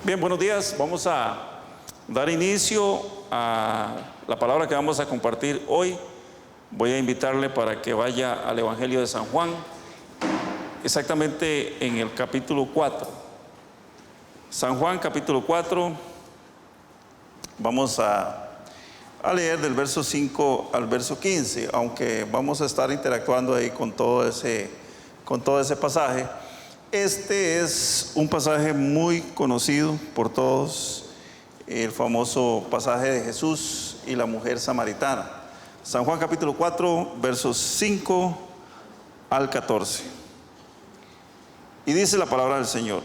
Bien, buenos días. Vamos a dar inicio a la palabra que vamos a compartir hoy. Voy a invitarle para que vaya al Evangelio de San Juan, exactamente en el capítulo 4. San Juan, capítulo 4. Vamos a leer del verso 5 al verso 15, aunque vamos a estar interactuando ahí con todo ese pasaje. Este es un pasaje muy conocido por todos, el famoso pasaje de Jesús y la mujer samaritana. San Juan capítulo 4, versos 5 al 14. Y dice la palabra del Señor: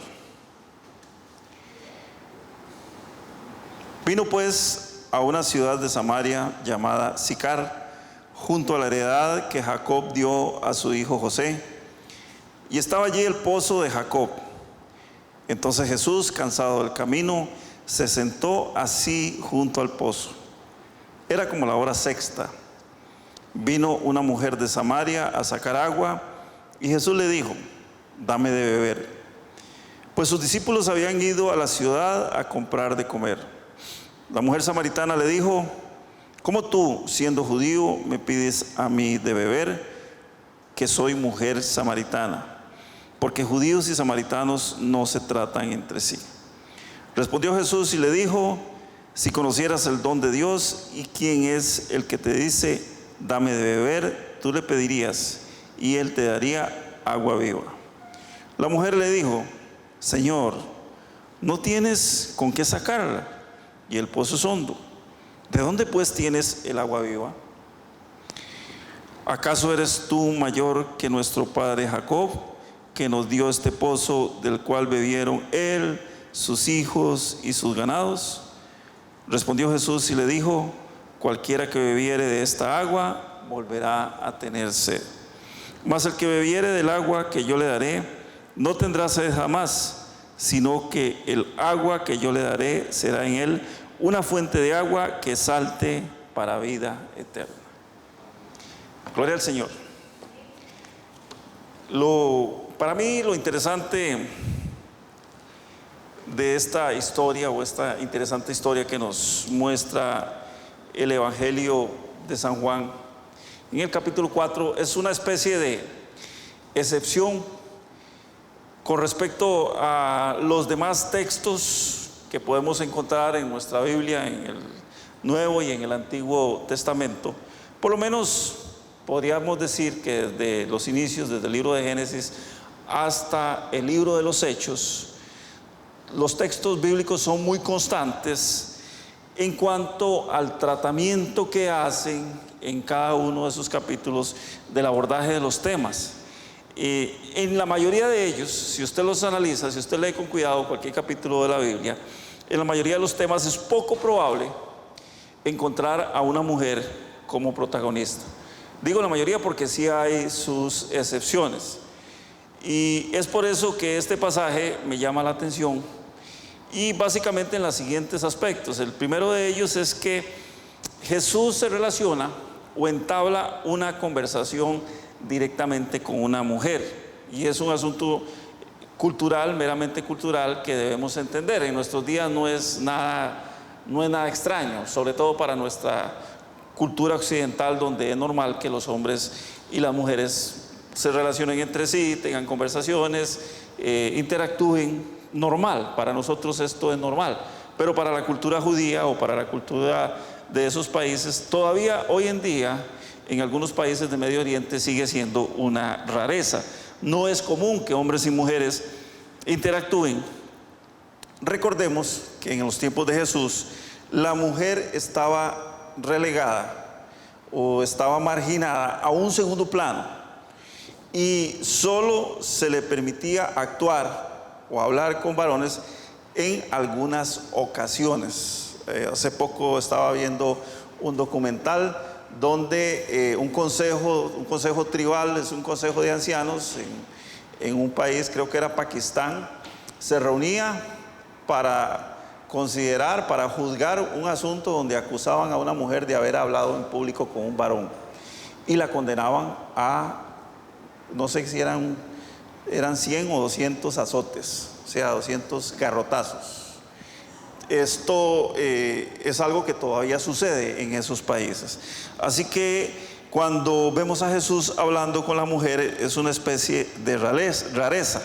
Vino pues a una ciudad de Samaria llamada Sicar, junto a la heredad que Jacob dio a su hijo José. Y estaba allí el pozo de Jacob. Entonces Jesús, cansado del camino, se sentó así junto al pozo. Era como la hora sexta. Vino una mujer de Samaria a sacar agua, y Jesús le dijo: dame de beber. Pues sus discípulos habían ido a la ciudad a comprar de comer. La mujer samaritana le dijo: ¿cómo tú, siendo judío, me pides a mí de beber, que soy mujer samaritana? Porque judíos y samaritanos no se tratan entre sí. Respondió Jesús y le dijo: si conocieras el don de Dios y quién es el que te dice dame de beber, tú le pedirías y él te daría agua viva. La mujer le dijo: Señor, no tienes con qué sacarla y el pozo es hondo. ¿De dónde pues tienes el agua viva? ¿Acaso eres tú mayor que nuestro padre Jacob, que nos dio este pozo del cual bebieron él, sus hijos y sus ganados? Respondió Jesús y le dijo: cualquiera que bebiere de esta agua volverá a tener sed. Mas el que bebiere del agua que yo le daré no tendrá sed jamás, sino que el agua que yo le daré será en él una fuente de agua que salte para vida eterna. Gloria al Señor. Para mí lo interesante de esta historia, o esta interesante historia que nos muestra el Evangelio de San Juan en el capítulo 4, es una especie de excepción con respecto a los demás textos que podemos encontrar en nuestra Biblia, en el Nuevo y en el Antiguo Testamento. Por lo menos podríamos decir que desde los inicios, desde el libro de Génesis hasta el libro de los Hechos, los textos bíblicos son muy constantes en cuanto al tratamiento que hacen en cada uno de sus capítulos del abordaje de los temas. En la mayoría de ellos, si usted los analiza, si usted lee con cuidado cualquier capítulo de la Biblia, en la mayoría de los temas es poco probable encontrar a una mujer como protagonista. Digo la mayoría porque sí hay sus excepciones. Y es por eso que este pasaje me llama la atención, y básicamente en los siguientes aspectos. El primero de ellos es que Jesús se relaciona o entabla una conversación directamente con una mujer, y es un asunto cultural, meramente cultural, que debemos entender. En nuestros días no es nada extraño, sobre todo para nuestra cultura occidental, donde es normal que los hombres y las mujeres se relacionen entre sí, tengan conversaciones, interactúen, normal. Para nosotros esto es normal, pero para la cultura judía o para la cultura de esos países, todavía hoy en día en algunos países de Medio Oriente sigue siendo una rareza. No es común que hombres y mujeres interactúen. Recordemos que en los tiempos de Jesús la mujer estaba relegada o estaba marginada a un segundo plano, y solo se le permitía actuar o hablar con varones en algunas ocasiones. Hace poco estaba viendo un documental donde un consejo tribal, es un consejo de ancianos en un país, creo que era Pakistán, se reunía para considerar, para juzgar un asunto donde acusaban a una mujer de haber hablado en público con un varón, y la condenaban a, no sé si eran 100 o 200 azotes, o sea, 200 garrotazos. Esto es algo que todavía sucede en esos países. Así que cuando vemos a Jesús hablando con la mujer, es una especie de rareza.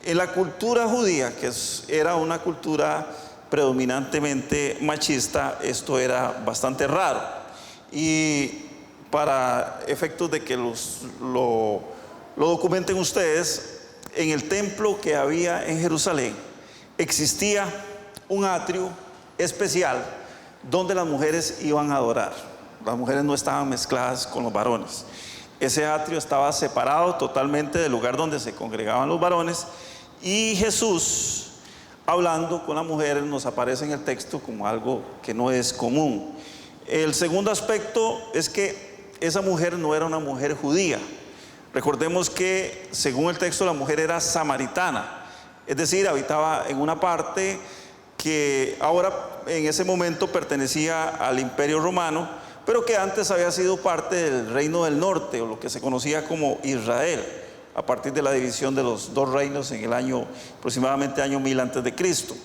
En la cultura judía, que era una cultura predominantemente machista, esto era bastante raro. Y para efectos de que lo documenten ustedes, en el templo que había en Jerusalén existía un atrio especial donde las mujeres iban a adorar. Las mujeres no estaban mezcladas con los varones. Ese atrio estaba separado totalmente del lugar donde se congregaban los varones, y Jesús, hablando con la mujer, nos aparece en el texto como algo que no es común. El segundo aspecto es que esa mujer no era una mujer judía. Recordemos que según el texto la mujer era samaritana, es decir, habitaba en una parte que ahora en ese momento pertenecía al Imperio Romano, pero que antes había sido parte del Reino del Norte, o lo que se conocía como Israel, a partir de la división de los dos reinos en el año, aproximadamente año 1000 antes de Cristo.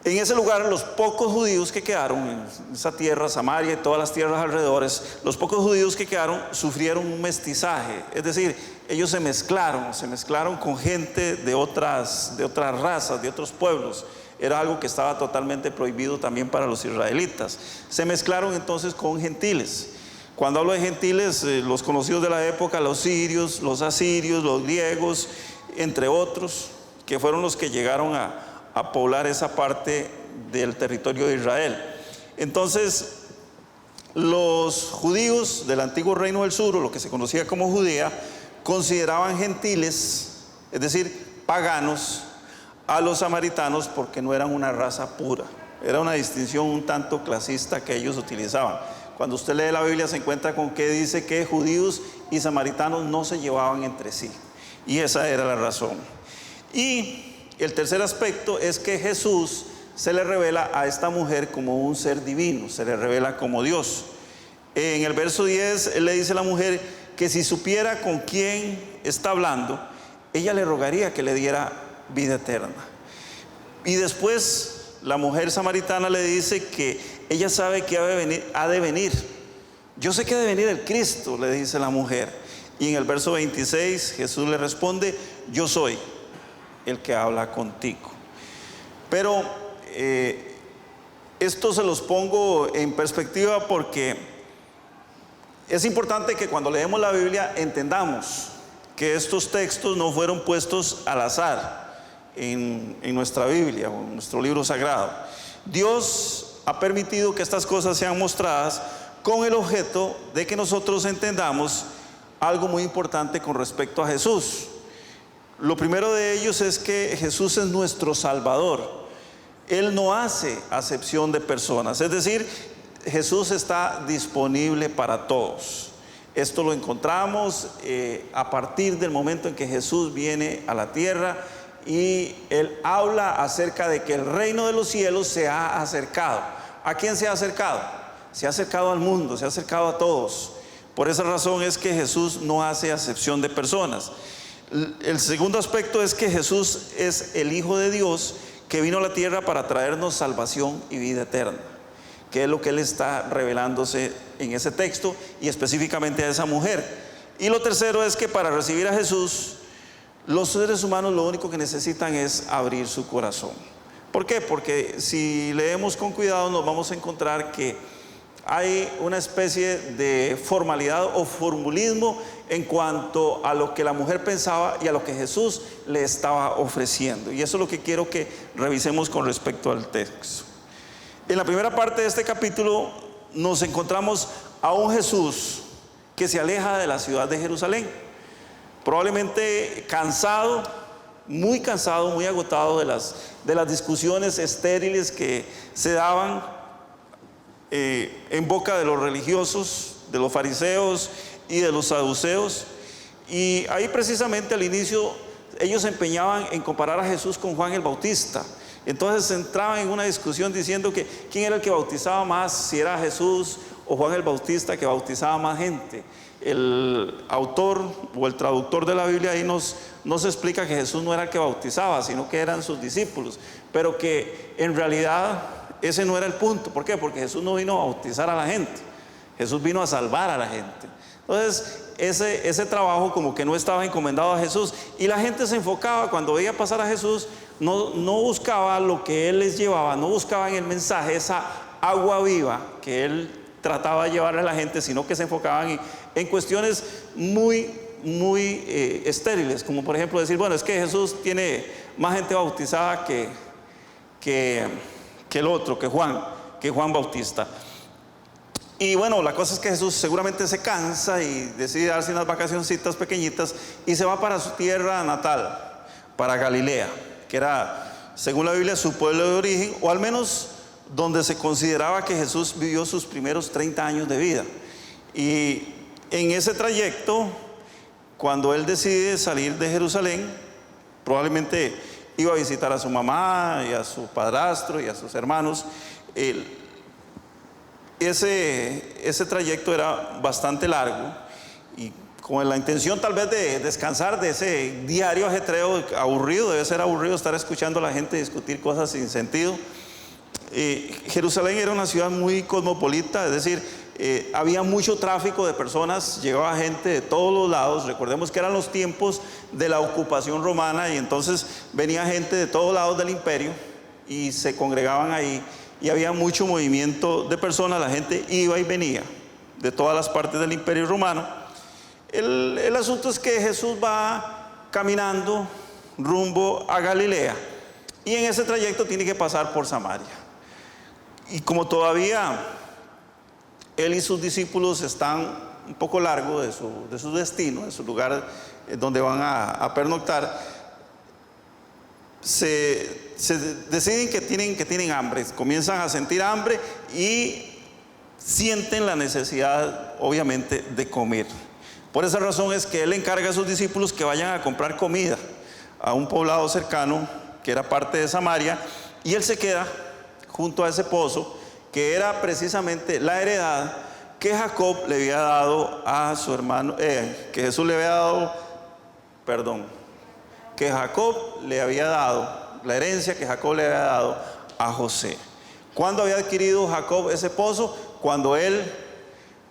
En ese lugar, los pocos judíos que quedaron en esa tierra, Samaria y todas las tierras alrededores, los pocos judíos que quedaron sufrieron un mestizaje, es decir, ellos se mezclaron con gente de otras razas, de otros pueblos. Era algo que estaba totalmente prohibido también para los israelitas. Se mezclaron entonces con gentiles. Cuando hablo de gentiles, los conocidos de la época, los sirios, los asirios, los griegos, entre otros, que fueron los que llegaron a poblar esa parte del territorio de Israel. Entonces, los judíos del antiguo reino del sur, o lo que se conocía como Judea, consideraban gentiles, es decir, paganos, a los samaritanos, porque no eran una raza pura. Era una distinción un tanto clasista que ellos utilizaban. Cuando usted lee la Biblia se encuentra con que dice que judíos y samaritanos no se llevaban entre sí, y esa era la razón. Y el tercer aspecto es que Jesús se le revela a esta mujer como un ser divino, se le revela como Dios. En el verso 10 él le dice a la mujer que si supiera con quién está hablando, ella le rogaría que le diera vida eterna. Y después la mujer samaritana le dice que ella sabe que ha de venir. Yo sé que ha de venir el Cristo, le dice la mujer. Y en el verso 26 Jesús le responde: yo soy el que habla contigo. Pero esto se los pongo en perspectiva porque es importante que cuando leemos la Biblia entendamos que estos textos no fueron puestos al azar en nuestra Biblia o en nuestro libro sagrado. Dios ha permitido que estas cosas sean mostradas con el objeto de que nosotros entendamos algo muy importante con respecto a Jesús. Lo primero de ellos es que Jesús es nuestro Salvador. Él no hace acepción de personas, es decir, Jesús está disponible para todos. Esto lo encontramos a partir del momento en que Jesús viene a la tierra y Él habla acerca de que el reino de los cielos se ha acercado. ¿A quién se ha acercado? Se ha acercado al mundo, se ha acercado a todos. Por esa razón es que Jesús no hace acepción de personas. El segundo aspecto es que Jesús es el Hijo de Dios que vino a la tierra para traernos salvación y vida eterna, que es lo que Él está revelándose en ese texto y específicamente a esa mujer. Y lo tercero es que para recibir a Jesús, los seres humanos lo único que necesitan es abrir su corazón. ¿Por qué? Porque si leemos con cuidado nos vamos a encontrar que hay una especie de formalidad o formulismo en cuanto a lo que la mujer pensaba y a lo que Jesús le estaba ofreciendo. Y eso es lo que quiero que revisemos con respecto al texto. En la primera parte de este capítulo nos encontramos a un Jesús que se aleja de la ciudad de Jerusalén, probablemente cansado, muy agotado de las discusiones estériles que se daban en boca de los religiosos, de los fariseos y de los saduceos. Y ahí precisamente al inicio ellos se empeñaban en comparar a Jesús con Juan el Bautista. Entonces entraban en una discusión diciendo que quién era el que bautizaba más, si era Jesús o Juan el Bautista que bautizaba más gente. El autor o el traductor de la Biblia ahí nos explica que Jesús no era el que bautizaba, sino que eran sus discípulos. pero que en realidad ese no era el punto. ¿Por qué? Porque Jesús no vino a bautizar a la gente, Jesús vino a salvar a la gente. Entonces ese trabajo como que no estaba encomendado a Jesús, y la gente se enfocaba cuando veía pasar a Jesús, no buscaba lo que Él les llevaba, no buscaban el mensaje, esa agua viva que Él trataba de llevarle a la gente, sino que se enfocaban en cuestiones muy estériles, como por ejemplo decir, bueno, es que Jesús tiene más gente bautizada que el otro, que Juan Bautista. Y bueno, la cosa es que Jesús seguramente se cansa y decide darse unas vacacioncitas pequeñitas y se va para su tierra natal, para Galilea, que era, según la Biblia, su pueblo de origen, o al menos donde se consideraba que Jesús vivió sus primeros 30 años de vida. Y en ese trayecto, cuando él decide salir de Jerusalén, probablemente iba a visitar a su mamá y a su padrastro y a sus hermanos. Ese trayecto era bastante largo, y con la intención tal vez de descansar de ese diario ajetreo aburrido. Debe ser aburrido estar escuchando a la gente discutir cosas sin sentido. Jerusalén era una ciudad muy cosmopolita, es decir, había mucho tráfico de personas, llegaba gente de todos los lados. Recordemos que eran los tiempos de la ocupación romana, y entonces venía gente de todos lados del imperio y se congregaban ahí, y había mucho movimiento de personas. La gente iba y venía de todas las partes del imperio romano. El asunto es que Jesús va caminando rumbo a Galilea, y en ese trayecto tiene que pasar por Samaria. Y como todavía él y sus discípulos están un poco largos de su destino, de su lugar donde van a pernoctar, se deciden que tienen hambre, comienzan a sentir hambre y sienten la necesidad, obviamente, de comer. Por esa razón es que él encarga a sus discípulos que vayan a comprar comida a un poblado cercano que era parte de Samaria, y él se queda junto a ese pozo, que era precisamente la heredad que Jacob le había dado a su hermano, que Jesús le había dado, que Jacob le había dado, la herencia que Jacob le había dado a José. ¿Cuándo había adquirido Jacob ese pozo? Cuando él,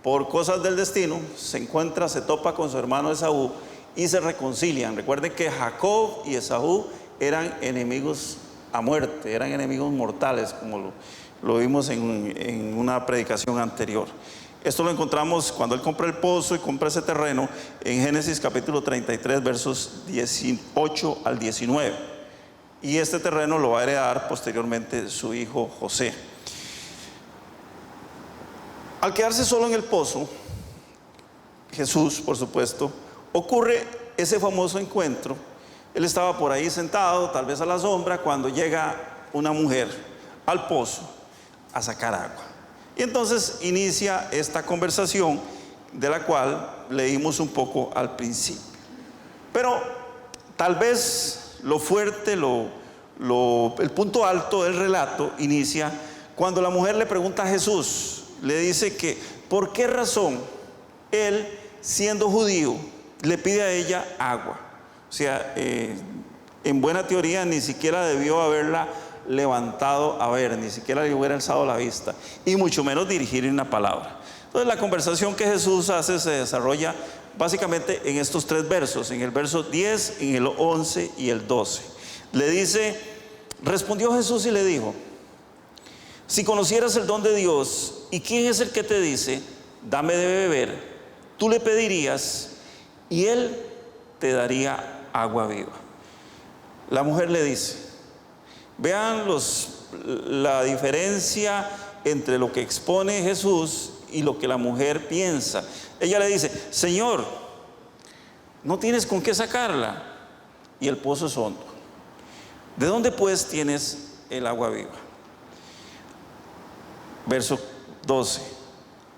por cosas del destino, se topa con su hermano Esaú y se reconcilian. Recuerden que Jacob y Esaú eran enemigos a muerte, eran enemigos mortales, como lo vimos en una predicación anterior. Esto lo encontramos cuando él compra el pozo y compra ese terreno en Génesis capítulo 33, versos 18 al 19. Y este terreno lo va a heredar posteriormente su hijo José. Al quedarse solo en el pozo, Jesús, por supuesto, ocurre ese famoso encuentro. Él estaba por ahí sentado, tal vez a la sombra, cuando llega una mujer al pozo a sacar agua. Y entonces inicia esta conversación de la cual leímos un poco al principio. Pero tal vez lo fuerte, el punto alto del relato inicia cuando la mujer le pregunta a Jesús, le dice que por qué razón él, siendo judío, le pide a ella agua. O sea, en buena teoría ni siquiera debió haberla levantado a ver, ni siquiera le hubiera alzado la vista, y mucho menos dirigirle una palabra. Entonces la conversación que Jesús hace se desarrolla básicamente en estos tres versos, en el verso 10, en el 11 y el 12. Le dice, respondió Jesús y le dijo, si conocieras el don de Dios y quién es el que te dice, dame de beber, tú le pedirías y él te daría agua viva. La mujer le dice, vean la diferencia entre lo que expone Jesús y lo que la mujer piensa. Ella le dice, Señor, no tienes con qué sacarla y el pozo es hondo. ¿De dónde pues tienes el agua viva? Verso 12.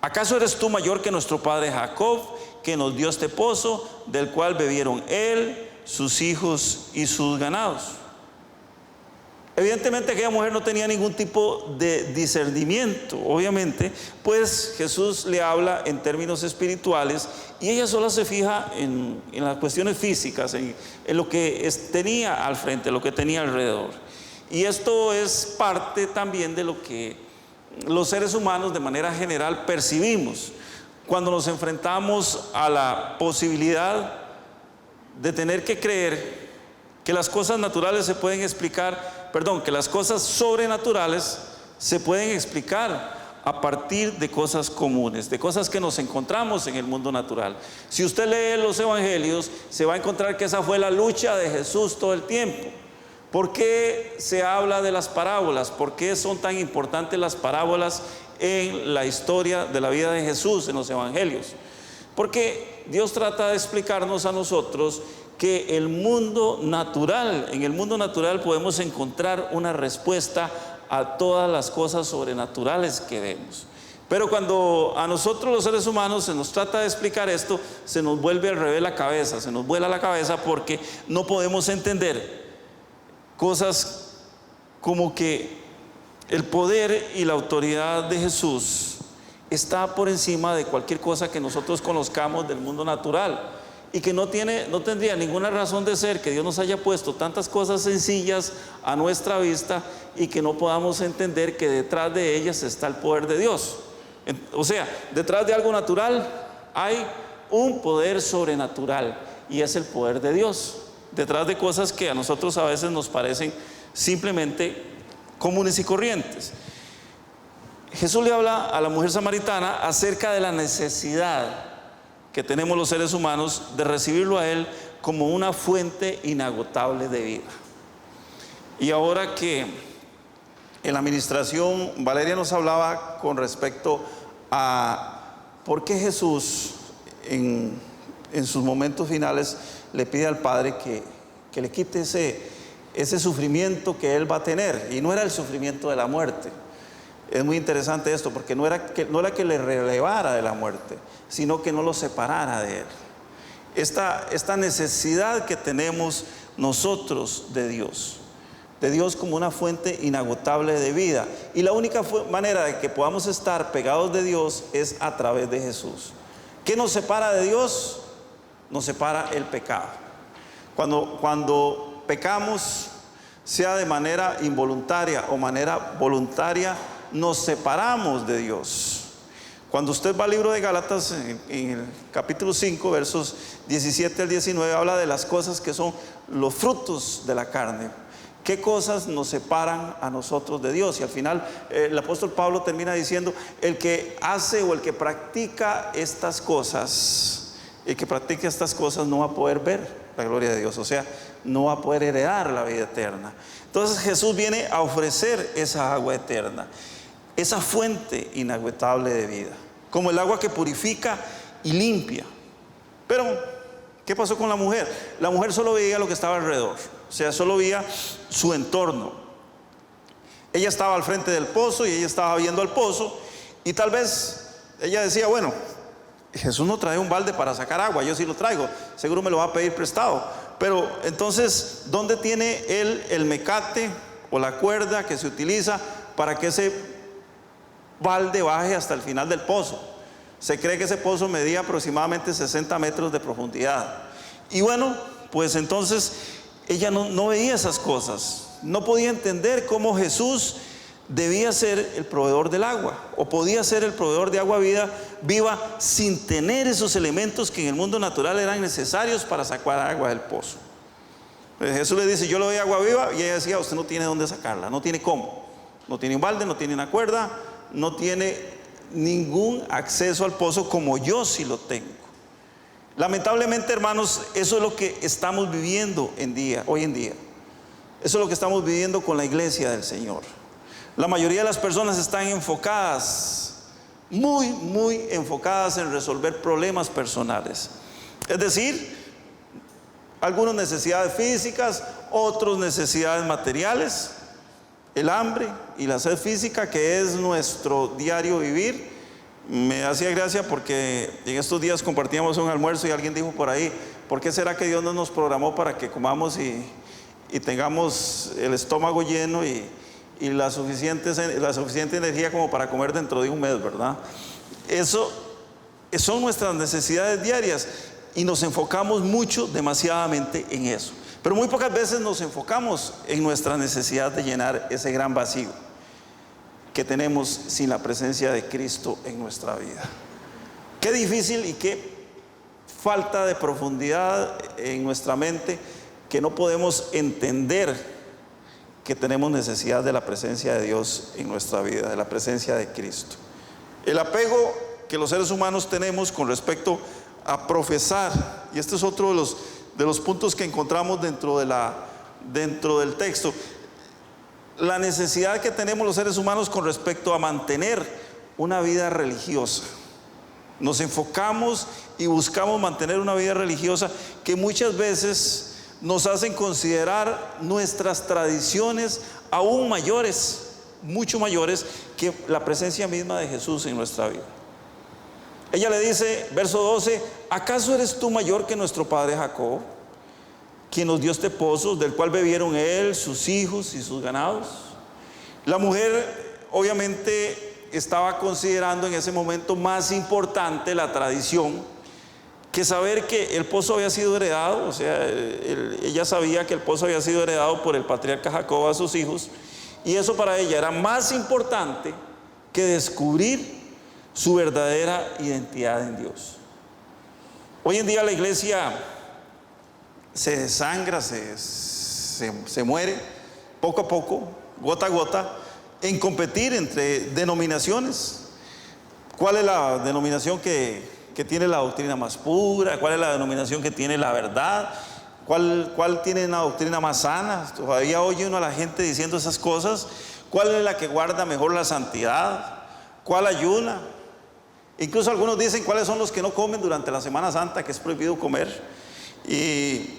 ¿Acaso eres tú mayor que nuestro padre Jacob, que nos dio este pozo, del cual bebieron él, sus hijos y sus ganados? Evidentemente aquella mujer no tenía ningún tipo de discernimiento, obviamente, pues Jesús le habla en términos espirituales y ella solo se fija en las cuestiones físicas, en lo que tenía al frente, lo que tenía alrededor. Y esto es parte también de lo que los seres humanos de manera general percibimos cuando nos enfrentamos a la posibilidad de tener que creer que las cosas naturales se pueden explicar, que las cosas sobrenaturales se pueden explicar a partir de cosas comunes, de cosas que nos encontramos en el mundo natural. Si usted lee los evangelios, se va a encontrar que esa fue la lucha de Jesús todo el tiempo. ¿Por qué se habla de las parábolas? ¿Por qué son tan importantes las parábolas en la historia de la vida de Jesús en los evangelios? Porque Dios trata de explicarnos a nosotros que en el mundo natural podemos encontrar una respuesta a todas las cosas sobrenaturales que vemos. Pero cuando a nosotros los seres humanos se nos trata de explicar esto, se nos vuelve al revés la cabeza, se nos vuela la cabeza, porque no podemos entender cosas como que el poder y la autoridad de Jesús está por encima de cualquier cosa que nosotros conozcamos del mundo natural, y que no tendría ninguna razón de ser que Dios nos haya puesto tantas cosas sencillas a nuestra vista y que no podamos entender que detrás de ellas está el poder de Dios. O sea, detrás de algo natural hay un poder sobrenatural, y es el poder de Dios, detrás de cosas que a nosotros a veces nos parecen simplemente comunes y corrientes. Jesús le habla a la mujer samaritana acerca de la necesidad que tenemos los seres humanos de recibirlo a Él como una fuente inagotable de vida. Y ahora que en la administración Valeria nos hablaba con respecto a por qué Jesús en sus momentos finales le pide al Padre que le quite ese sufrimiento que Él va a tener, y no era el sufrimiento de la muerte. Es muy interesante esto, porque no era que le relevara de la muerte, sino que no lo separara de Él. Esta necesidad que tenemos nosotros de Dios como una fuente inagotable de vida, y la única manera de que podamos estar pegados de Dios es a través de Jesús. ¿Qué nos separa de Dios? Nos separa el pecado. Cuando pecamos, sea de manera involuntaria o manera voluntaria, nos separamos de Dios. Cuando usted va al libro de Gálatas, en el capítulo 5, versos 17 al 19, habla de las cosas que son los frutos de la carne. ¿Qué cosas nos separan a nosotros de Dios? Y al final el apóstol Pablo termina diciendo: el que hace o el que practica estas cosas, no va a poder ver la gloria de Dios, o sea, no va a poder heredar la vida eterna. Entonces Jesús viene a ofrecer esa agua eterna, esa fuente inagotable de vida, como el agua que purifica y limpia. Pero ¿qué pasó con la mujer? La mujer solo veía lo que estaba alrededor, o sea, solo veía su entorno. Ella estaba al frente del pozo y ella estaba viendo al pozo, y tal vez ella decía: bueno, Jesús no trae un balde para sacar agua, yo sí lo traigo, seguro me lo va a pedir prestado. Pero entonces, ¿dónde tiene él el mecate o la cuerda que se utiliza para que ese balde baje hasta el final del pozo? Se cree que ese pozo medía aproximadamente 60 metros de profundidad. Y bueno, pues entonces ella no veía esas cosas, no podía entender cómo Jesús debía ser el proveedor del agua, o podía ser el proveedor de agua viva sin tener esos elementos que en el mundo natural eran necesarios para sacar agua del pozo. Jesús le dice: yo le doy agua viva, y ella decía: usted no tiene dónde sacarla, no tiene cómo, no tiene un balde, no tiene una cuerda, no tiene ningún acceso al pozo como yo sí lo tengo. Lamentablemente, hermanos, eso es lo que estamos viviendo hoy en día. Eso es lo que estamos viviendo con la iglesia del Señor. La mayoría de las personas están enfocadas, muy enfocadas en resolver problemas personales. Es decir, algunas necesidades físicas, otras necesidades materiales, el hambre y la sed física, que es nuestro diario vivir. Me hacía gracia porque en estos días compartíamos un almuerzo y alguien dijo por ahí: ¿por qué será que Dios no nos programó para que comamos y tengamos el estómago lleno y la suficiente energía como para comer dentro de un mes, verdad? Eso son nuestras necesidades diarias, y nos enfocamos demasiadamente en eso. Pero muy pocas veces nos enfocamos en nuestra necesidad de llenar ese gran vacío que tenemos sin la presencia de Cristo en nuestra vida. Qué difícil y qué falta de profundidad en nuestra mente que no podemos entender que tenemos necesidad de la presencia de Dios en nuestra vida, de la presencia de Cristo. El apego que los seres humanos tenemos con respecto a profesar, y este es otro de los puntos que encontramos dentro del texto, la necesidad que tenemos los seres humanos con respecto a mantener una vida religiosa. Nos enfocamos y buscamos mantener una vida religiosa que muchas veces nos hacen considerar nuestras tradiciones aún mayores, mucho mayores que la presencia misma de Jesús en nuestra vida. Ella le dice, verso 12, ¿acaso eres tú mayor que nuestro padre Jacob, quien nos dio este pozo, del cual bebieron él, sus hijos y sus ganados? La mujer obviamente estaba considerando en ese momento más importante la tradición que saber que el pozo había sido heredado. O sea, ella sabía que el pozo había sido heredado por el patriarca Jacob a sus hijos, y eso para ella era más importante que descubrir su verdadera identidad en Dios. Hoy en día la iglesia se desangra, se muere poco a poco, gota a gota, en competir entre denominaciones. ¿Cuál es la denominación que tiene la doctrina más pura? ¿Cuál es la denominación que tiene la verdad? ¿Cuál tiene una doctrina más sana? Todavía oye uno a la gente diciendo esas cosas. ¿Cuál es la que guarda mejor la santidad? ¿Cuál ayuna? Incluso algunos dicen cuáles son los que no comen durante la Semana Santa, que es prohibido comer, y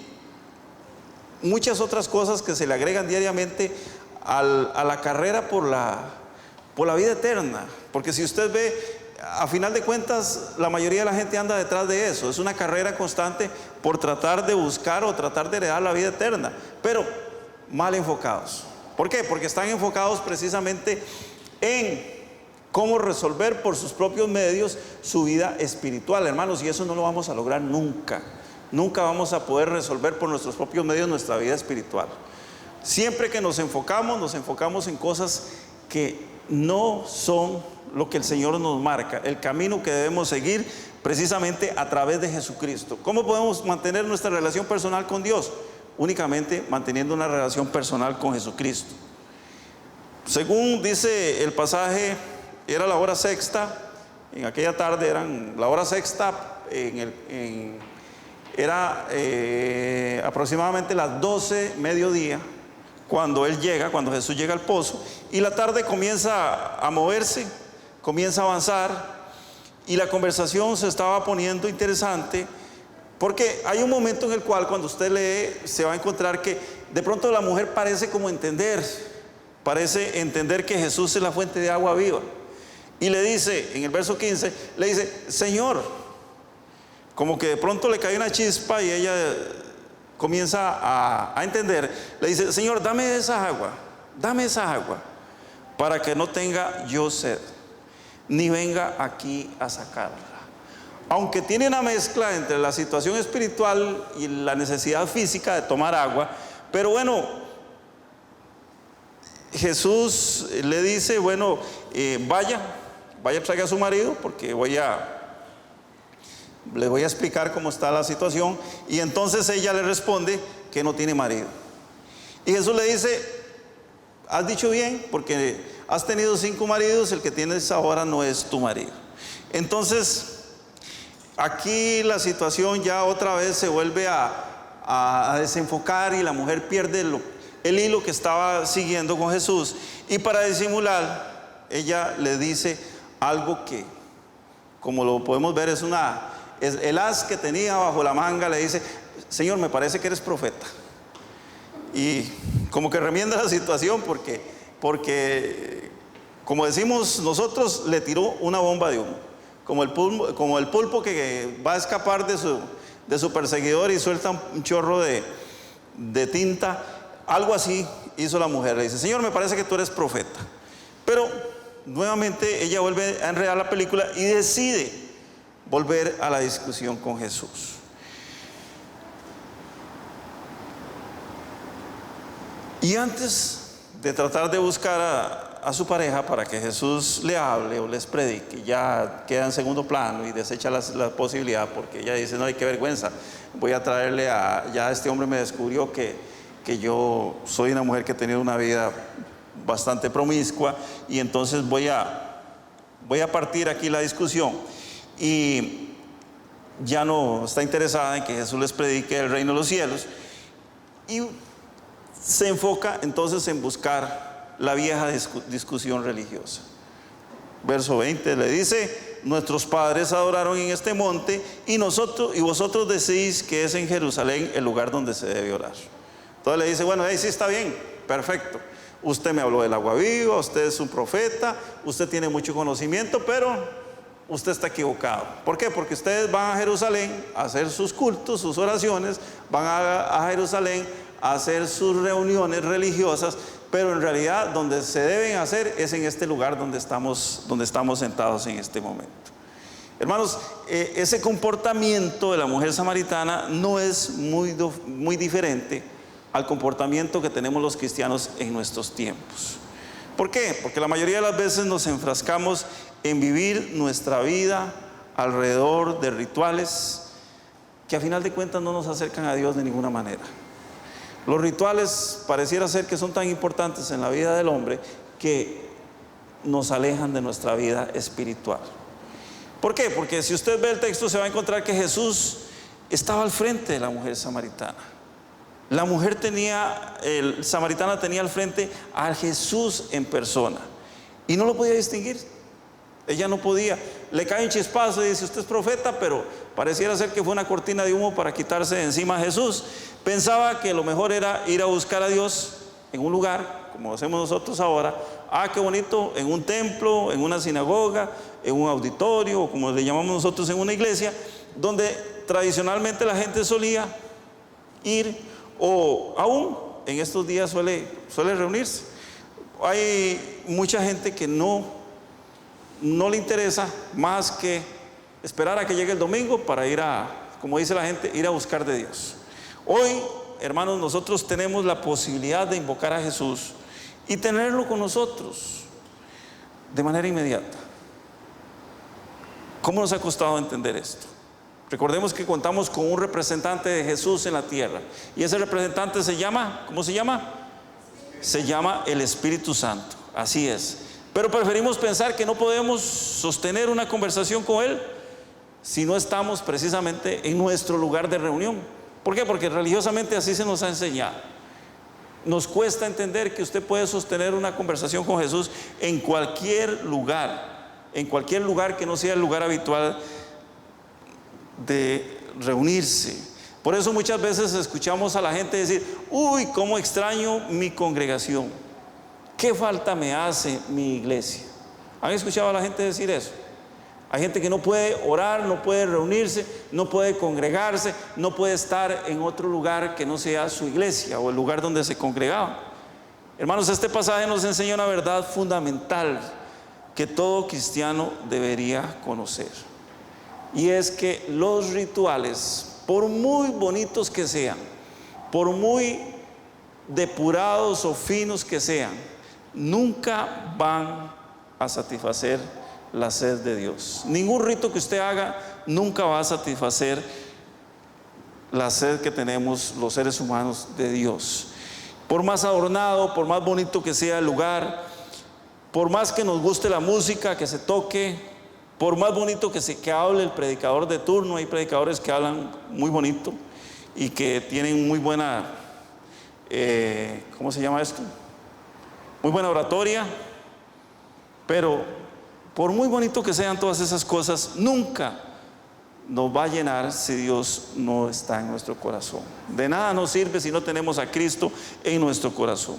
muchas otras cosas que se le agregan diariamente a la carrera por la vida eterna. Porque si usted ve, a final de cuentas, la mayoría de la gente anda detrás de eso. Es una carrera constante por tratar de buscar o tratar de heredar la vida eterna, pero mal enfocados. ¿Por qué? Porque están enfocados precisamente en cómo resolver por sus propios medios su vida espiritual, hermanos, y eso no lo vamos a lograr nunca. Nunca vamos a poder resolver por nuestros propios medios nuestra vida espiritual. Siempre que nos enfocamos en cosas que no son lo que el Señor nos marca, el camino que debemos seguir precisamente a través de Jesucristo. ¿Cómo podemos mantener nuestra relación personal con Dios? Únicamente manteniendo una relación personal con Jesucristo. Según dice el pasaje, era la hora sexta, en aquella tarde eran la hora sexta, era aproximadamente las 12 mediodía, cuando Jesús llega al pozo, y la tarde comienza a moverse, comienza a avanzar, y la conversación se estaba poniendo interesante, porque hay un momento en el cual cuando usted lee se va a encontrar que de pronto la mujer parece entender que Jesús es la fuente de agua viva, y le dice, en el verso 15, le dice, Señor, como que de pronto le cae una chispa y ella comienza a entender, le dice, Señor, dame esa agua, para que no tenga yo sed, ni venga aquí a sacarla. Aunque tiene una mezcla entre la situación espiritual y la necesidad física de tomar agua, pero bueno, Jesús le dice, bueno, vaya, traiga a su marido, porque le voy a explicar cómo está la situación. Y entonces ella le responde que no tiene marido. Y Jesús le dice, has dicho bien, porque has tenido 5 maridos, el que tienes ahora no es tu marido. Entonces, aquí la situación ya otra vez se vuelve a desenfocar, y la mujer pierde el hilo que estaba siguiendo con Jesús. Y para disimular, ella le dice algo que, como lo podemos ver, es el as que tenía bajo la manga. Le dice, Señor, me parece que eres profeta. Y como que remienda la situación, porque como decimos nosotros, le tiró una bomba de humo, como el pulpo que va a escapar de su perseguidor y suelta un chorro de tinta. Algo así hizo la mujer. Le dice, Señor, me parece que tú eres profeta. Pero nuevamente ella vuelve a enredar la película y decide volver a la discusión con Jesús. Y antes de tratar de buscar a su pareja para que Jesús le hable o les predique, ya queda en segundo plano y desecha la posibilidad, porque ella dice: no, hay qué vergüenza, voy a traerle ya este hombre me descubrió que yo soy una mujer que he tenido una vida bastante promiscua, y entonces voy a partir aquí la discusión. Y ya no está interesada en que Jesús les predique el reino de los cielos, y se enfoca entonces en buscar la vieja discusión religiosa. Verso 20 le dice: nuestros padres adoraron en este monte, y vosotros decís que es en Jerusalén el lugar donde se debe orar. Entonces le dice: bueno, ahí sí está bien, perfecto, usted me habló del agua viva, usted es un profeta, usted tiene mucho conocimiento, pero usted está equivocado. ¿Por qué? Porque ustedes van a Jerusalén a hacer sus cultos, sus oraciones, van a Jerusalén a hacer sus reuniones religiosas, pero en realidad donde se deben hacer es en este lugar donde estamos sentados en este momento. Hermanos, ese comportamiento de la mujer samaritana no es muy diferente al comportamiento que tenemos los cristianos en nuestros tiempos. ¿Por qué? Porque la mayoría de las veces nos enfrascamos en vivir nuestra vida alrededor de rituales que a final de cuentas no nos acercan a Dios de ninguna manera. Los rituales pareciera ser que son tan importantes en la vida del hombre que nos alejan de nuestra vida espiritual. ¿Por qué? Porque si usted ve el texto se va a encontrar que Jesús estaba al frente de la mujer samaritana. La mujer samaritana tenía al frente a Jesús en persona y no lo podía distinguir. Ella no podía. Le cae un chispazo y dice: usted es profeta, pero pareciera ser que fue una cortina de humo para quitarse de encima a Jesús. Pensaba que lo mejor era ir a buscar a Dios en un lugar, como hacemos nosotros ahora. Qué bonito, en un templo, en una sinagoga, en un auditorio, o como le llamamos nosotros, en una iglesia, donde tradicionalmente la gente solía ir, o aún en estos días suele reunirse. Hay mucha gente que no le interesa más que esperar a que llegue el domingo para ir como dice la gente, ir a buscar de Dios. Hoy, hermanos, nosotros tenemos la posibilidad de invocar a Jesús y tenerlo con nosotros de manera inmediata. ¿Cómo nos ha costado entender esto? Recordemos que contamos con un representante de Jesús en la tierra, y ese representante se llama, ¿cómo se llama? Se llama el Espíritu Santo, así es. Pero preferimos pensar que no podemos sostener una conversación con Él si no estamos precisamente en nuestro lugar de reunión. ¿Por qué? Porque religiosamente así se nos ha enseñado. Nos cuesta entender que usted puede sostener una conversación con Jesús en cualquier lugar que no sea el lugar habitual de reunirse. Por eso muchas veces escuchamos a la gente decir: uy, cómo extraño mi congregación, qué falta me hace mi iglesia. ¿Han escuchado a la gente decir eso? Hay gente que no puede orar, no puede reunirse, no puede congregarse, no puede estar en otro lugar que no sea su iglesia o el lugar donde se congregaban. Hermanos, este pasaje nos enseña una verdad fundamental que todo cristiano debería conocer, y es que los rituales, por muy bonitos que sean, por muy depurados o finos que sean, nunca van a satisfacer la sed de Dios. Ningún rito que usted haga nunca va a satisfacer la sed que tenemos los seres humanos de Dios. Por más adornado, por más bonito que sea el lugar, por más que nos guste la música que se toque, por más bonito que hable el predicador de turno. Hay predicadores que hablan muy bonito y que tienen muy buena, ¿cómo se llama esto? Muy buena oratoria, pero por muy bonito que sean todas esas cosas, nunca nos va a llenar si Dios no está en nuestro corazón. De nada nos sirve si no tenemos a Cristo en nuestro corazón.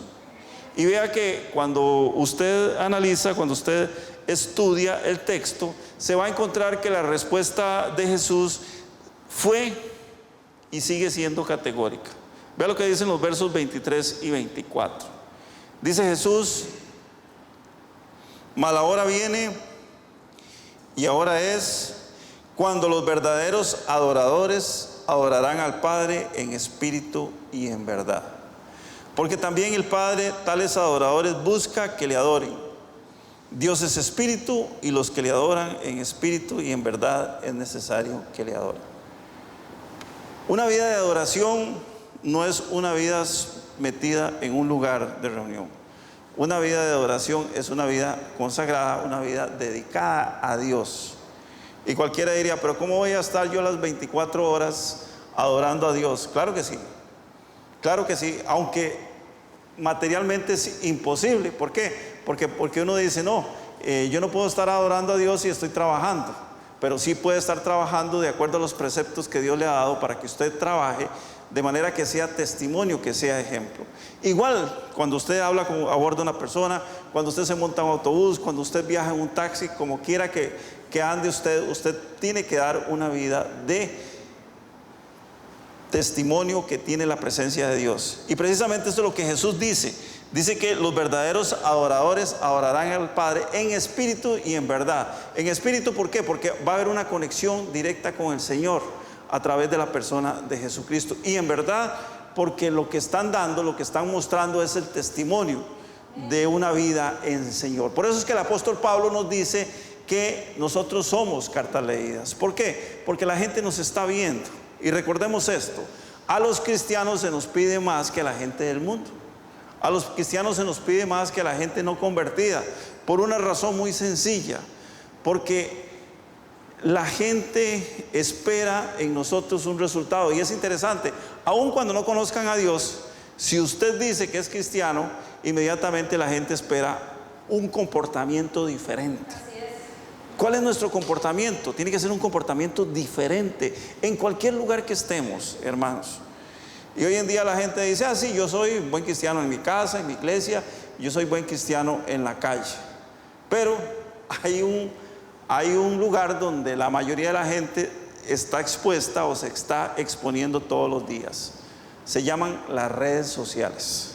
Y vea que cuando usted analiza, cuando usted estudia el texto, se va a encontrar que la respuesta de Jesús fue y sigue siendo categórica. Vea lo que dicen los versos 23 y 24. Dice Jesús: mas la hora viene, y ahora es, cuando los verdaderos adoradores adorarán al Padre en espíritu y en verdad. Porque también el Padre tales adoradores busca que le adoren. Dios es espíritu y los que le adoran en espíritu y en verdad es necesario que le adoren. Una vida de adoración no es una vida metida en un lugar de reunión. Una vida de adoración es una vida consagrada, una vida dedicada a Dios. Y cualquiera diría, pero ¿cómo voy a estar yo las 24 horas adorando a Dios? Claro que sí, aunque materialmente es imposible. ¿Por qué? Porque uno dice, no, yo no puedo estar adorando a Dios si estoy trabajando, pero sí puede estar trabajando de acuerdo a los preceptos que Dios le ha dado para que usted trabaje de manera que sea testimonio, que sea ejemplo. Igual cuando usted habla a bordo de una persona, cuando usted se monta en un autobús, cuando usted viaja en un taxi, como quiera que ande usted tiene que dar una vida de testimonio que tiene la presencia de Dios. Y precisamente esto es lo que Jesús dice. Dice que los verdaderos adoradores adorarán al Padre en espíritu y en verdad. En espíritu, ¿por qué? Porque va a haber una conexión directa con el Señor a través de la persona de Jesucristo. Y en verdad, porque lo que están dando, lo que están mostrando es el testimonio de una vida en el Señor. Por eso es que el apóstol Pablo nos dice que nosotros somos cartas leídas. ¿Por qué? Porque la gente nos está viendo. Y recordemos esto, a los cristianos se nos pide más que a la gente del mundo. A los cristianos se nos pide más que a la gente no convertida, por una razón muy sencilla, porque la gente espera en nosotros un resultado. Y es interesante, aun cuando no conozcan a Dios, si usted dice que es cristiano, inmediatamente la gente espera un comportamiento diferente. ¿Cuál es nuestro comportamiento? Tiene que ser un comportamiento diferente en cualquier lugar que estemos, hermanos. Y hoy en día la gente dice, sí, yo soy buen cristiano en mi casa, en mi iglesia, yo soy buen cristiano en la calle. Pero hay un lugar donde la mayoría de la gente está expuesta o se está exponiendo todos los días. Se llaman las redes sociales.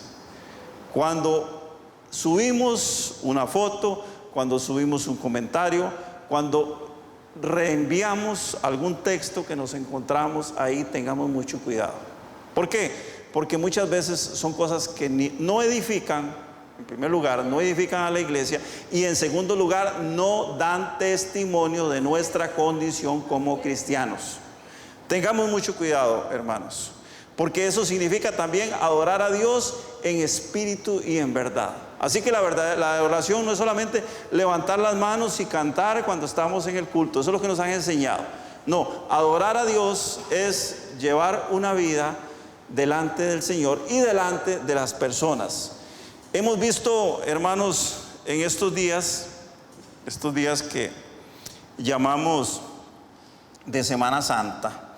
Cuando subimos una foto, cuando subimos un comentario, cuando reenviamos algún texto que nos encontramos ahí, tengamos mucho cuidado. ¿Por qué? Porque muchas veces son cosas que no edifican, en primer lugar, no edifican a la iglesia, y en segundo lugar, no dan testimonio de nuestra condición como cristianos. Tengamos mucho cuidado, hermanos, porque eso significa también adorar a Dios en espíritu y en verdad. Así que la adoración no es solamente levantar las manos y cantar cuando estamos en el culto. Eso es lo que nos han enseñado. No, adorar a Dios es llevar una vida delante del Señor y delante de las personas. Hemos visto, hermanos, en estos días que llamamos de Semana Santa,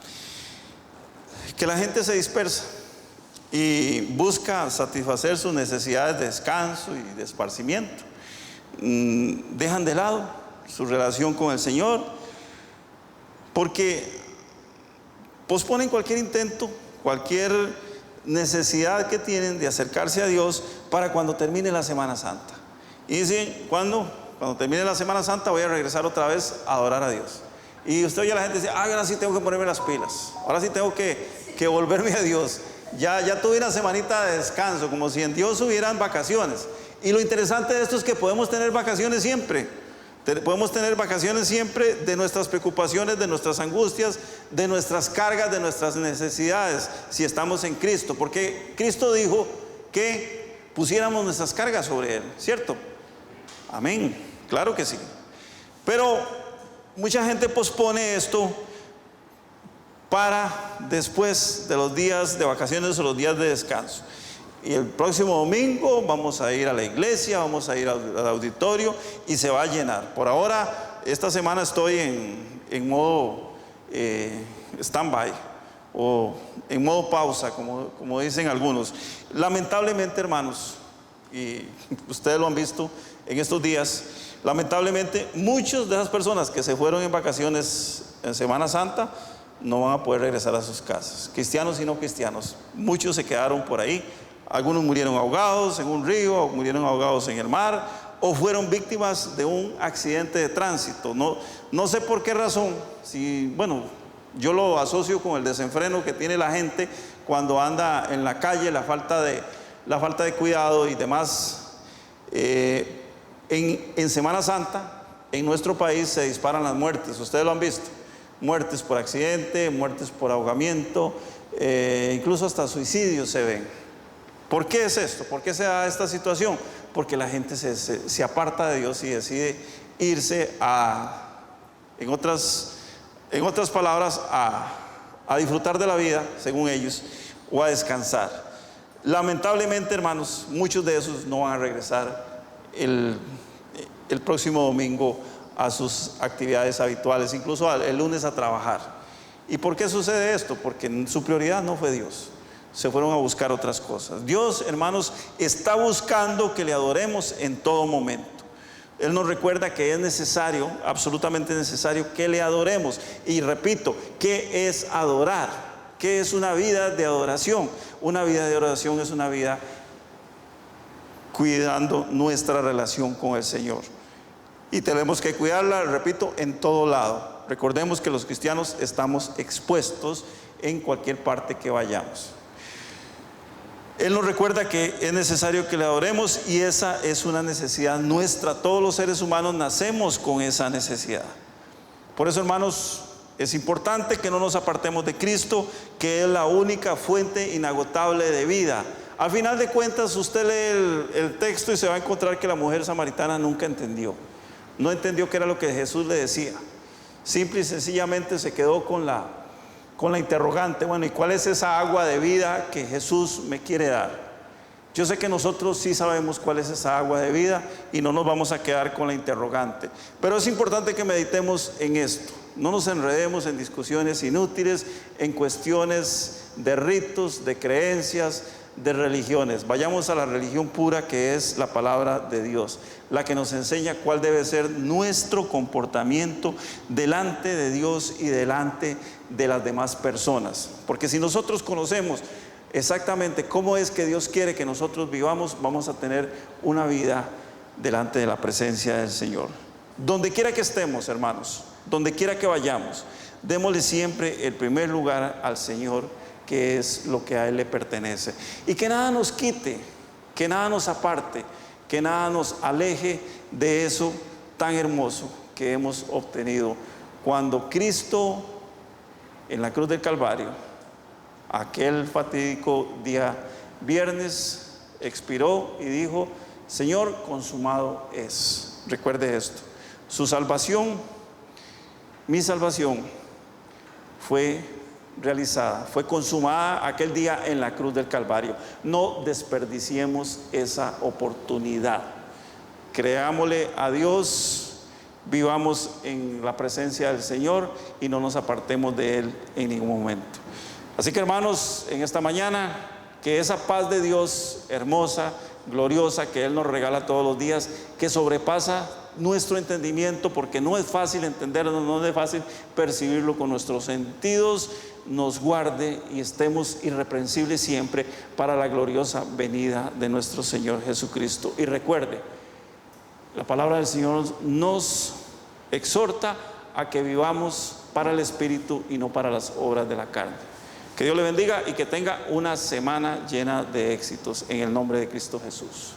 que la gente se dispersa y busca satisfacer sus necesidades de descanso y de esparcimiento. Dejan de lado su relación con el Señor porque posponen cualquier intento, cualquier necesidad que tienen de acercarse a Dios para cuando termine la Semana Santa. Y dicen, cuando termine la Semana Santa voy a regresar otra vez a adorar a Dios. Y usted oye a la gente dice, ahora sí tengo que ponerme las pilas, ahora sí tengo que volverme a Dios. Ya tuve una semanita de descanso, como si en Dios hubieran vacaciones. Y lo interesante de esto es que podemos tener vacaciones siempre. Podemos tener vacaciones siempre de nuestras preocupaciones, de nuestras angustias, de nuestras cargas, de nuestras necesidades, si estamos en Cristo. Porque Cristo dijo que pusiéramos nuestras cargas sobre Él, ¿cierto? Amén, claro que sí. Pero mucha gente pospone esto para después de los días de vacaciones o los días de descanso. Y el próximo domingo vamos a ir a la iglesia, vamos a ir al auditorio y se va a llenar. Por ahora, esta semana estoy en modo stand-by o en modo pausa, como dicen algunos. Lamentablemente, hermanos, y ustedes lo han visto en estos días, lamentablemente muchas de esas personas que se fueron en vacaciones en Semana Santa no van a poder regresar a sus casas, cristianos y no cristianos. Muchos se quedaron por ahí, algunos murieron ahogados en un río, o murieron ahogados en el mar, o fueron víctimas de un accidente de tránsito. No sé por qué razón, yo lo asocio con el desenfreno que tiene la gente cuando anda en la calle, la falta la falta de cuidado y demás. En Semana Santa, en nuestro país se disparan las muertes, ustedes lo han visto, muertes por accidente, muertes por ahogamiento, incluso hasta suicidios se ven. ¿Por qué es esto? ¿Por qué se da esta situación? Porque la gente se aparta de Dios y decide irse en otras palabras, a disfrutar de la vida, según ellos, o a descansar. Lamentablemente, hermanos, muchos de esos no van a regresar el próximo domingo a sus actividades habituales, incluso el lunes a trabajar. ¿Y por qué sucede esto? Porque su prioridad no fue Dios, se fueron a buscar otras cosas. Dios, hermanos, está buscando que le adoremos en todo momento. Él nos recuerda que es necesario, absolutamente necesario, que le adoremos. Y repito, ¿qué es adorar? ¿Qué es una vida de adoración? Una vida de adoración es una vida cuidando nuestra relación con el Señor. Y tenemos que cuidarla, repito, en todo lado. Recordemos que los cristianos estamos expuestos en cualquier parte que vayamos. Él nos recuerda que es necesario que le adoremos y esa es una necesidad nuestra. Todos los seres humanos nacemos con esa necesidad. Por eso, hermanos, es importante que no nos apartemos de Cristo, que es la única fuente inagotable de vida. Al final de cuentas, usted lee el texto y se va a encontrar que la mujer samaritana nunca entendió. No entendió qué era lo que Jesús le decía. Simple y sencillamente se quedó con la interrogante: bueno, ¿y cuál es esa agua de vida que Jesús me quiere dar? Yo sé que nosotros sí sabemos cuál es esa agua de vida y no nos vamos a quedar con la interrogante. Pero es importante que meditemos en esto. No nos enredemos en discusiones inútiles, en cuestiones de ritos, de creencias, de religiones. Vayamos a la religión pura, que es la palabra de Dios, la que nos enseña cuál debe ser nuestro comportamiento delante de Dios y delante de las demás personas. Porque si nosotros conocemos exactamente cómo es que Dios quiere que nosotros vivamos, vamos a tener una vida delante de la presencia del Señor. Donde quiera que estemos, hermanos, donde quiera que vayamos, démosle siempre el primer lugar al Señor, que es lo que a Él le pertenece. Y que nada nos quite, que nada nos aparte, que nada nos aleje de eso tan hermoso que hemos obtenido cuando Cristo en la cruz del Calvario, aquel fatídico día viernes, expiró y dijo: Señor, consumado es. Recuerde esto: su salvación, mi salvación, fue realizada, fue consumada aquel día en la cruz del Calvario. No desperdiciemos esa oportunidad. Creámosle a Dios, vivamos en la presencia del Señor y no nos apartemos de Él en ningún momento. Así que, hermanos, en esta mañana, que esa paz de Dios hermosa, gloriosa, que Él nos regala todos los días, que sobrepasa nuestro entendimiento, porque no es fácil entenderlo, no es fácil percibirlo con nuestros sentidos, nos guarde y estemos irreprensibles siempre para la gloriosa venida de nuestro Señor Jesucristo. Y recuerde, la palabra del Señor nos exhorta a que vivamos para el Espíritu y no para las obras de la carne. Que Dios le bendiga y que tenga una semana llena de éxitos en el nombre de Cristo Jesús.